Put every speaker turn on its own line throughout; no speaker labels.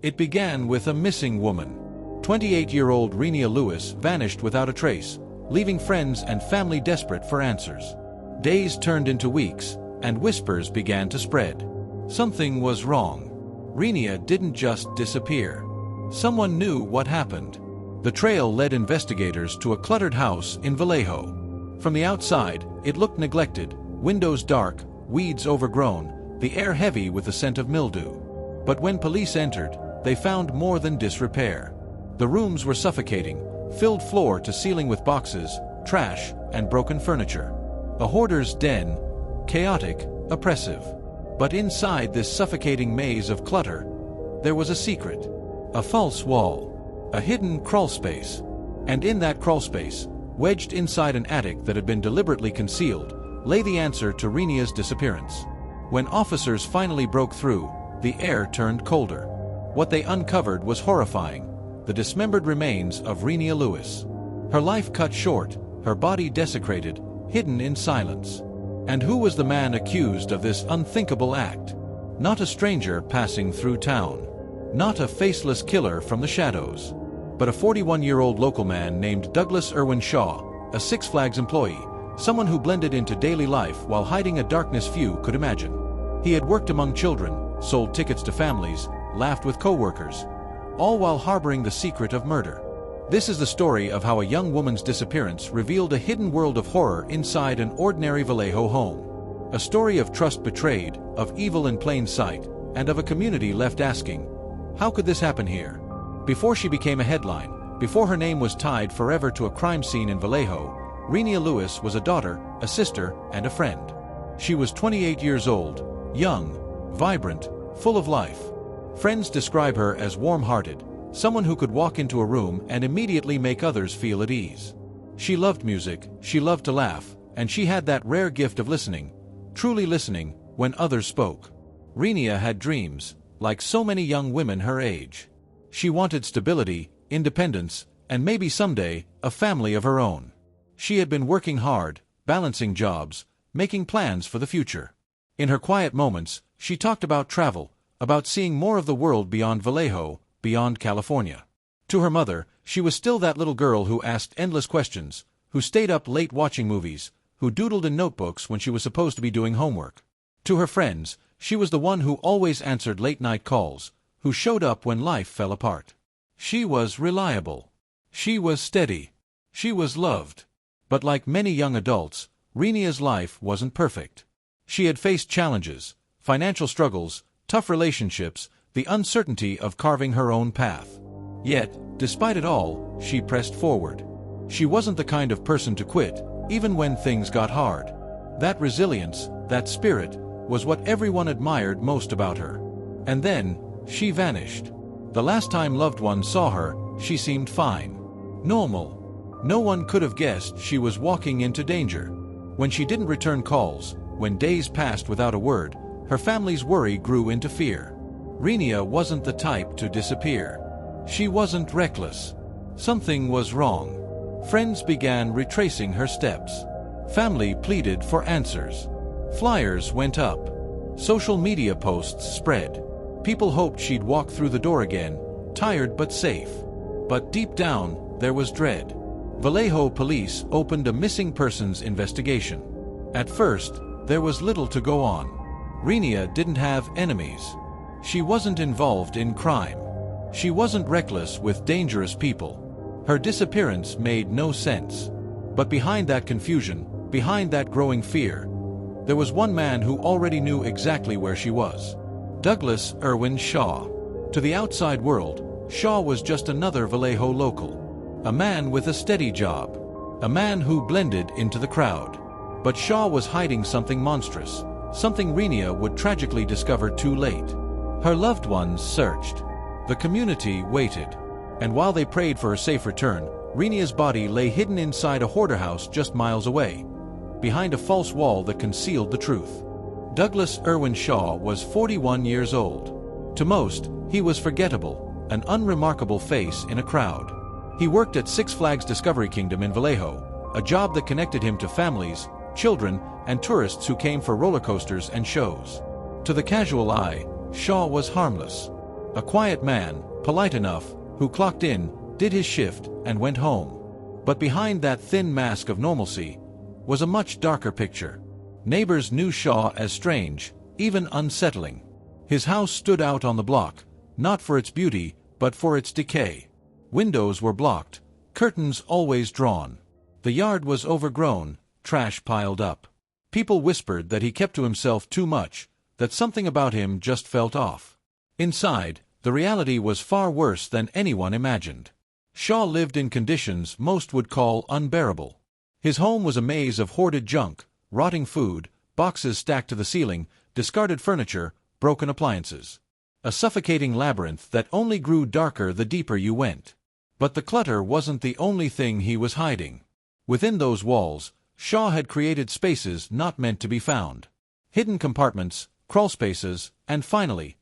It began with a missing woman. 28-year-old Renia Lewis vanished without a trace, leaving friends and family desperate for answers. Days turned into weeks, and whispers began to spread. Something was wrong. Renia didn't just disappear. Someone knew what happened. The trail led investigators to a cluttered house in Vallejo. From the outside, it looked neglected, windows dark, weeds overgrown, the air heavy with the scent of mildew. But when police entered, they found more than disrepair. The rooms were suffocating, filled floor to ceiling with boxes, trash, and broken furniture. A hoarder's den, chaotic, oppressive. But inside this suffocating maze of clutter, there was a secret. A false wall. A hidden crawlspace. And in that crawlspace, wedged inside an attic that had been deliberately concealed, lay the answer to Renia's disappearance. When officers finally broke through, the air turned colder. What they uncovered was horrifying. The dismembered remains of Renia Lewis. Her life cut short, her body desecrated, hidden in silence. And who was the man accused of this unthinkable act? Not a stranger passing through town. Not a faceless killer from the shadows. But a 41-year-old local man named Douglas Irwin Shaw, a Six Flags employee, someone who blended into daily life while hiding a darkness few could imagine. He had worked among children, sold tickets to families, laughed with co-workers, all while harboring the secret of murder. This is the story of how a young woman's disappearance revealed a hidden world of horror inside an ordinary Vallejo home. A story of trust betrayed, of evil in plain sight, and of a community left asking, how could this happen here? Before she became a headline, before her name was tied forever to a crime scene in Vallejo, Renia Lewis was a daughter, a sister, and a friend. She was 28 years old, young, vibrant, full of life. Friends describe her as warm-hearted, someone who could walk into a room and immediately make others feel at ease. She loved music, she loved to laugh, and she had that rare gift of listening, truly listening, when others spoke. Renia had dreams, like so many young women her age. She wanted stability, independence, and maybe someday, a family of her own. She had been working hard, balancing jobs, making plans for the future. In her quiet moments, she talked about travel, about seeing more of the world beyond Vallejo, beyond California. To her mother, she was still that little girl who asked endless questions, who stayed up late watching movies, who doodled in notebooks when she was supposed to be doing homework. To her friends, she was the one who always answered late-night calls, who showed up when life fell apart. She was reliable. She was steady. She was loved. But like many young adults, Renia's life wasn't perfect. She had faced challenges, financial struggles, tough relationships, the uncertainty of carving her own path. Yet, despite it all, she pressed forward. She wasn't the kind of person to quit, even when things got hard. That resilience, that spirit, was what everyone admired most about her. And then, she vanished. The last time loved ones saw her, she seemed fine. Normal. No one could have guessed she was walking into danger. When she didn't return calls, when days passed without a word, her family's worry grew into fear. Renia wasn't the type to disappear. She wasn't reckless. Something was wrong. Friends began retracing her steps. Family pleaded for answers. Flyers went up. Social media posts spread. People hoped she'd walk through the door again, tired but safe. But deep down, there was dread. Vallejo police opened a missing persons investigation. At first, there was little to go on. Renia didn't have enemies. She wasn't involved in crime. She wasn't reckless with dangerous people. Her disappearance made no sense. But behind that confusion, behind that growing fear, there was one man who already knew exactly where she was. Douglas Irwin Shaw. To the outside world, Shaw was just another Vallejo local. A man with a steady job. A man who blended into the crowd. But Shaw was hiding something monstrous, something Renia would tragically discover too late. Her loved ones searched. The community waited. And while they prayed for her safe return, Renia's body lay hidden inside a hoarder house just miles away, behind a false wall that concealed the truth. Douglas Irwin Shaw was 41 years old. To most, he was forgettable, an unremarkable face in a crowd. He worked at Six Flags Discovery Kingdom in Vallejo, a job that connected him to families, children, and tourists who came for roller coasters and shows. To the casual eye, Shaw was harmless. A quiet man, polite enough, who clocked in, did his shift, and went home. But behind that thin mask of normalcy was a much darker picture. Neighbors knew Shaw as strange, even unsettling. His house stood out on the block, not for its beauty, but for its decay. Windows were blocked, curtains always drawn. The yard was overgrown, trash piled up. People whispered that he kept to himself too much, that something about him just felt off. Inside, the reality was far worse than anyone imagined. Shaw lived in conditions most would call unbearable. His home was a maze of hoarded junk, rotting food, boxes stacked to the ceiling, discarded furniture, broken appliances. A suffocating labyrinth that only grew darker the deeper you went. But the clutter wasn't the only thing he was hiding. Within those walls, Shaw had created spaces not meant to be found. Hidden compartments, crawlspaces, and finally,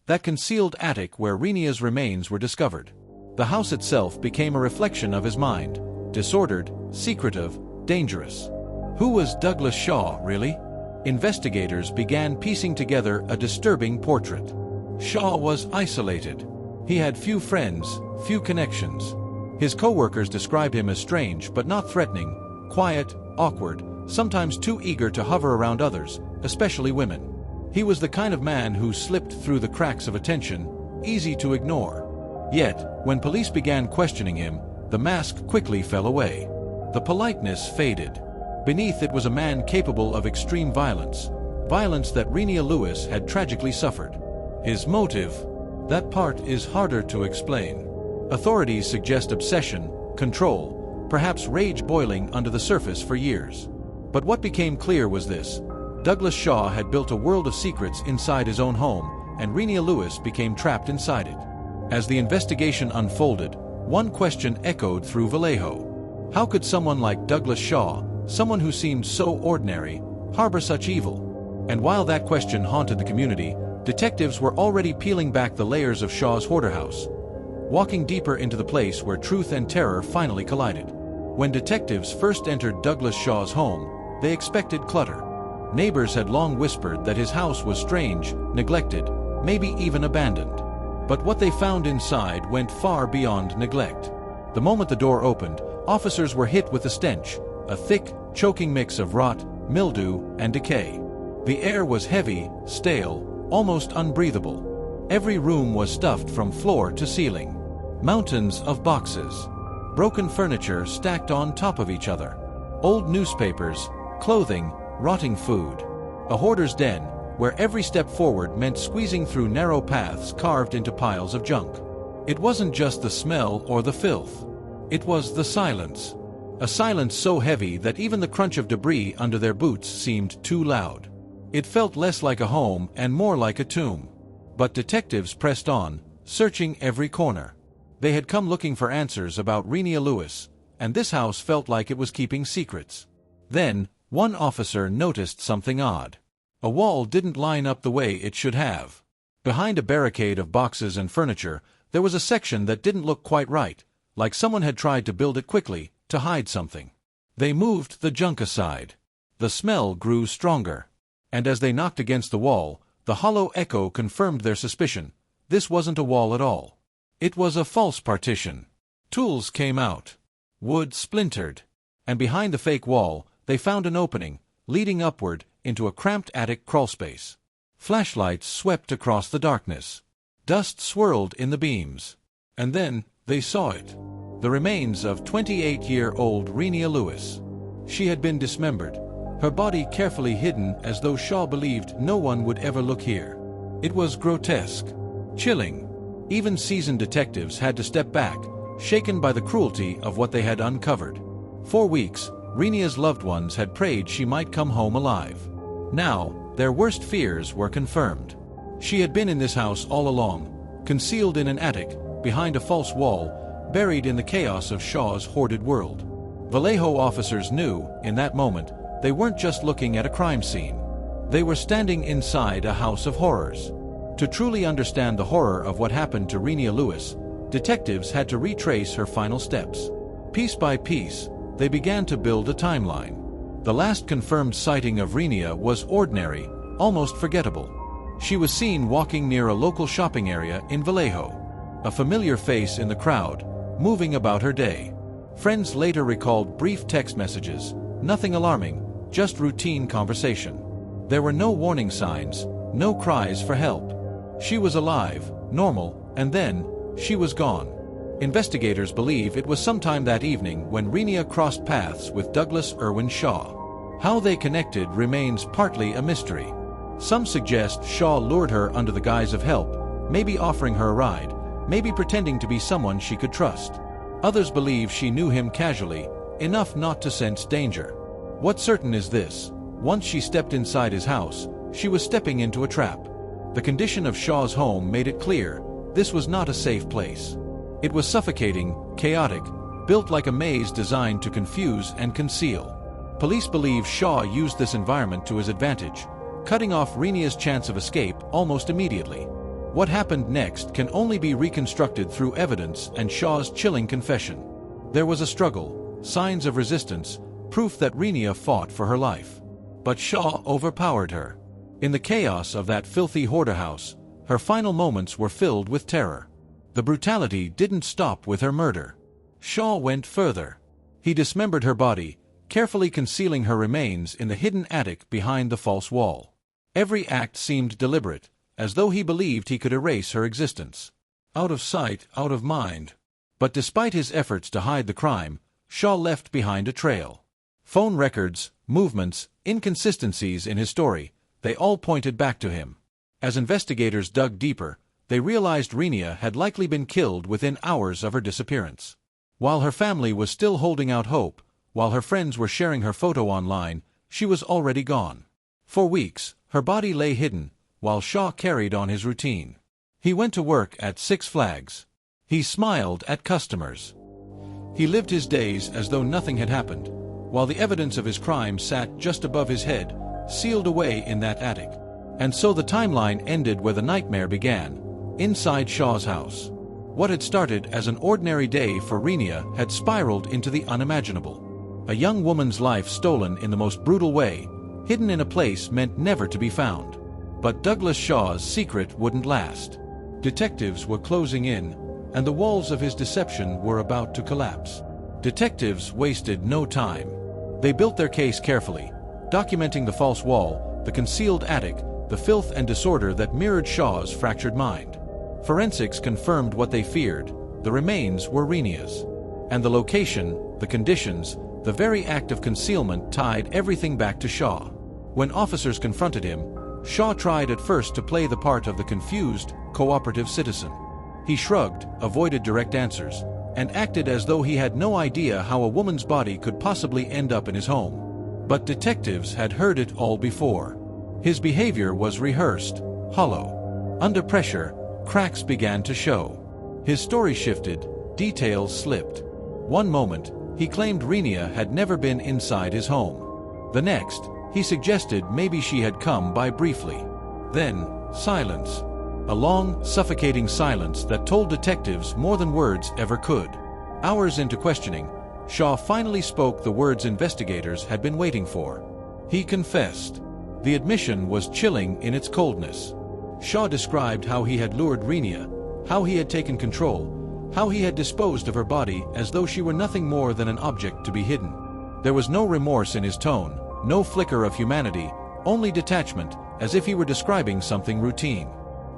that concealed attic where Renia's remains were discovered. The house itself became a reflection of his mind, disordered, secretive, dangerous. Who was Douglas Shaw, really? Investigators began piecing together a disturbing portrait. Shaw was isolated. He had few friends, few connections. His co-workers described him as strange but not threatening, quiet, awkward, sometimes too eager to hover around others, especially women. He was the kind of man who slipped through the cracks of attention, easy to ignore. Yet, when police began questioning him, the mask quickly fell away. The politeness faded. Beneath it was a man capable of extreme violence, violence that Renia Lewis had tragically suffered. His motive? That part is harder to explain. Authorities suggest obsession, control, perhaps rage boiling under the surface for years. But what became clear was this: Douglas Shaw had built a world of secrets inside his own home, and Renia Lewis became trapped inside it. As the investigation unfolded, one question echoed through Vallejo. How could someone like Douglas Shaw, someone who seemed so ordinary, harbor such evil? And while that question haunted the community, detectives were already peeling back the layers of Shaw's hoarder house, walking deeper into the place where truth and terror finally collided. When detectives first entered Douglas Shaw's home, they expected clutter. Neighbors had long whispered that his house was strange, neglected, maybe even abandoned. But what they found inside went far beyond neglect. The moment the door opened, officers were hit with a stench, a thick, choking mix of rot, mildew, and decay. The air was heavy, stale, almost unbreathable. Every room was stuffed from floor to ceiling. Mountains of boxes. Broken furniture stacked on top of each other. Old newspapers, clothing, rotting food. A hoarder's den, where every step forward meant squeezing through narrow paths carved into piles of junk. It wasn't just the smell or the filth. It was the silence. A silence so heavy that even the crunch of debris under their boots seemed too loud. It felt less like a home and more like a tomb. But detectives pressed on, searching every corner. They had come looking for answers about Renia Lewis, and this house felt like it was keeping secrets. Then, one officer noticed something odd. A wall didn't line up the way it should have. Behind a barricade of boxes and furniture, there was a section that didn't look quite right, like someone had tried to build it quickly, to hide something. They moved the junk aside. The smell grew stronger. And as they knocked against the wall, the hollow echo confirmed their suspicion. This wasn't a wall at all. It was a false partition. Tools came out. Wood splintered. And behind the fake wall, they found an opening, leading upward, into a cramped attic crawlspace. Flashlights swept across the darkness. Dust swirled in the beams. And then, they saw it. The remains of 28-year-old Renia Lewis. She had been dismembered, her body carefully hidden as though Shaw believed no one would ever look here. It was grotesque, chilling. Even seasoned detectives had to step back, shaken by the cruelty of what they had uncovered. For weeks, Renia's loved ones had prayed she might come home alive. Now, their worst fears were confirmed. She had been in this house all along, concealed in an attic, behind a false wall, buried in the chaos of Shaw's hoarded world. Vallejo officers knew, in that moment, they weren't just looking at a crime scene. They were standing inside a house of horrors. To truly understand the horror of what happened to Renia Lewis, detectives had to retrace her final steps. Piece by piece, they began to build a timeline. The last confirmed sighting of Renia was ordinary, almost forgettable. She was seen walking near a local shopping area in Vallejo. A familiar face in the crowd, moving about her day. Friends later recalled brief text messages, nothing alarming, just routine conversation. There were no warning signs, no cries for help. She was alive, normal, and then, she was gone. Investigators believe it was sometime that evening when Renia crossed paths with Douglas Irwin Shaw. How they connected remains partly a mystery. Some suggest Shaw lured her under the guise of help, maybe offering her a ride, maybe pretending to be someone she could trust. Others believe she knew him casually, enough not to sense danger. What's certain is this: once she stepped inside his house, she was stepping into a trap. The condition of Shaw's home made it clear this was not a safe place. It was suffocating, chaotic, built like a maze designed to confuse and conceal. Police believe Shaw used this environment to his advantage, cutting off Renia's chance of escape almost immediately. What happened next can only be reconstructed through evidence and Shaw's chilling confession. There was a struggle, signs of resistance, proof that Renia fought for her life. But Shaw overpowered her. In the chaos of that filthy hoarder house, her final moments were filled with terror. The brutality didn't stop with her murder. Shaw went further. He dismembered her body, carefully concealing her remains in the hidden attic behind the false wall. Every act seemed deliberate, as though he believed he could erase her existence. Out of sight, out of mind. But despite his efforts to hide the crime, Shaw left behind a trail. Phone records, movements, inconsistencies in his story, they all pointed back to him. As investigators dug deeper, they realized Renia had likely been killed within hours of her disappearance. While her family was still holding out hope, while her friends were sharing her photo online, she was already gone. For weeks, her body lay hidden, while Shaw carried on his routine. He went to work at Six Flags. He smiled at customers. He lived his days as though nothing had happened, while the evidence of his crime sat just above his head, sealed away in that attic. And so the timeline ended where the nightmare began, inside Shaw's house. What had started as an ordinary day for Renia had spiraled into the unimaginable. A young woman's life stolen in the most brutal way, hidden in a place meant never to be found. But Douglas Shaw's secret wouldn't last. Detectives were closing in, and the walls of his deception were about to collapse. Detectives wasted no time. They built their case carefully, documenting the false wall, the concealed attic, the filth and disorder that mirrored Shaw's fractured mind. Forensics confirmed what they feared: the remains were Renia's. And the location, the conditions, the very act of concealment tied everything back to Shaw. When officers confronted him, Shaw tried at first to play the part of the confused, cooperative citizen. He shrugged, avoided direct answers, and acted as though he had no idea how a woman's body could possibly end up in his home. But detectives had heard it all before. His behavior was rehearsed, hollow. Under pressure, cracks began to show. His story shifted, details slipped. One moment, he claimed Renia had never been inside his home. The next, he suggested maybe she had come by briefly. Then, silence. A long, suffocating silence that told detectives more than words ever could. Hours into questioning, Shaw finally spoke the words investigators had been waiting for. He confessed. The admission was chilling in its coldness. Shaw described how he had lured Renia, how he had taken control, how he had disposed of her body as though she were nothing more than an object to be hidden. There was no remorse in his tone, no flicker of humanity, only detachment, as if he were describing something routine.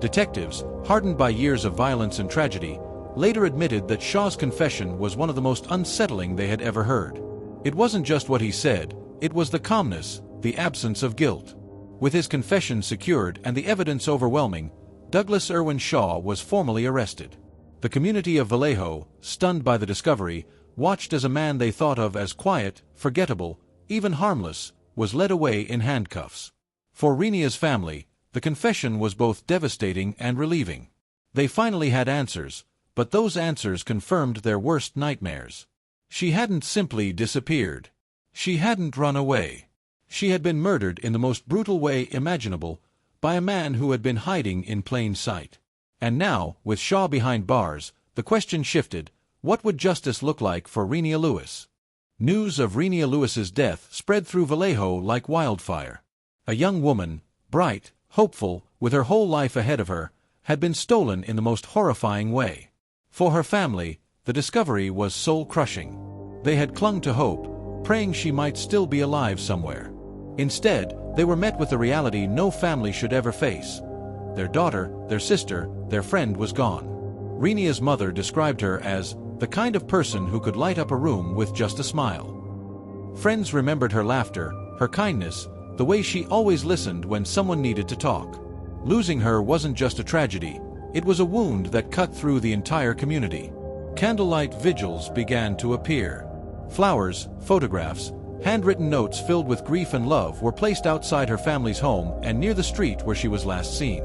Detectives, hardened by years of violence and tragedy, later admitted that Shaw's confession was one of the most unsettling they had ever heard. It wasn't just what he said, it was the calmness, the absence of guilt. With his confession secured and the evidence overwhelming, Douglas Irwin Shaw was formally arrested. The community of Vallejo, stunned by the discovery, watched as a man they thought of as quiet, forgettable, even harmless, was led away in handcuffs. For Renia's family, the confession was both devastating and relieving. They finally had answers, but those answers confirmed their worst nightmares. She hadn't simply disappeared. She hadn't run away. She had been murdered in the most brutal way imaginable, by a man who had been hiding in plain sight. And now, with Shaw behind bars, the question shifted: what would justice look like for Renia Lewis? News of Renia Lewis's death spread through Vallejo like wildfire. A young woman, bright, hopeful, with her whole life ahead of her, had been stolen in the most horrifying way. For her family, the discovery was soul-crushing. They had clung to hope, praying she might still be alive somewhere. Instead, they were met with the reality no family should ever face. Their daughter, their sister, their friend was gone. Renia's mother described her as the kind of person who could light up a room with just a smile. Friends remembered her laughter, her kindness, the way she always listened when someone needed to talk. Losing her wasn't just a tragedy, it was a wound that cut through the entire community. Candlelight vigils began to appear. Flowers, photographs, handwritten notes filled with grief and love were placed outside her family's home and near the street where she was last seen.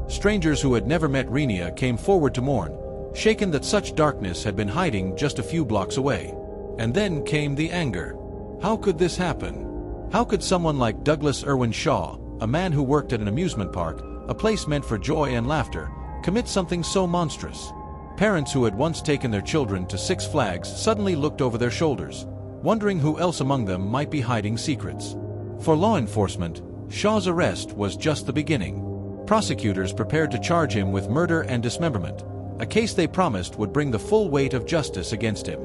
Strangers who had never met Renia came forward to mourn, shaken that such darkness had been hiding just a few blocks away. And then came the anger. How could this happen? How could someone like Douglas Irwin Shaw, a man who worked at an amusement park, a place meant for joy and laughter, commit something so monstrous? Parents who had once taken their children to Six Flags suddenly looked over their shoulders, wondering who else among them might be hiding secrets. For law enforcement, Shaw's arrest was just the beginning. Prosecutors prepared to charge him with murder and dismemberment, a case they promised would bring the full weight of justice against him.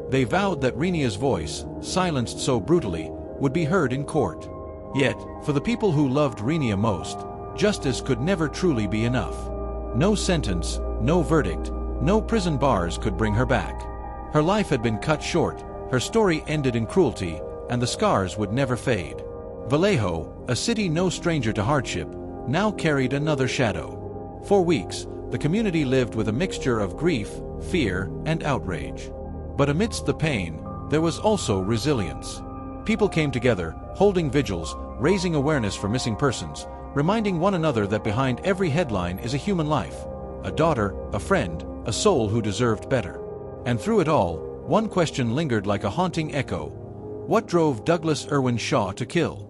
They vowed that Renia's voice, silenced so brutally, would be heard in court. Yet, for the people who loved Renia most, justice could never truly be enough. No sentence, no verdict, no prison bars could bring her back. Her life had been cut short, her story ended in cruelty, and the scars would never fade. Vallejo, a city no stranger to hardship, now carried another shadow. For weeks, the community lived with a mixture of grief, fear, and outrage. But amidst the pain, there was also resilience. People came together, holding vigils, raising awareness for missing persons, reminding one another that behind every headline is a human life, a daughter, a friend, a soul who deserved better. And through it all, one question lingered like a haunting echo. What drove Douglas Irwin Shaw to kill?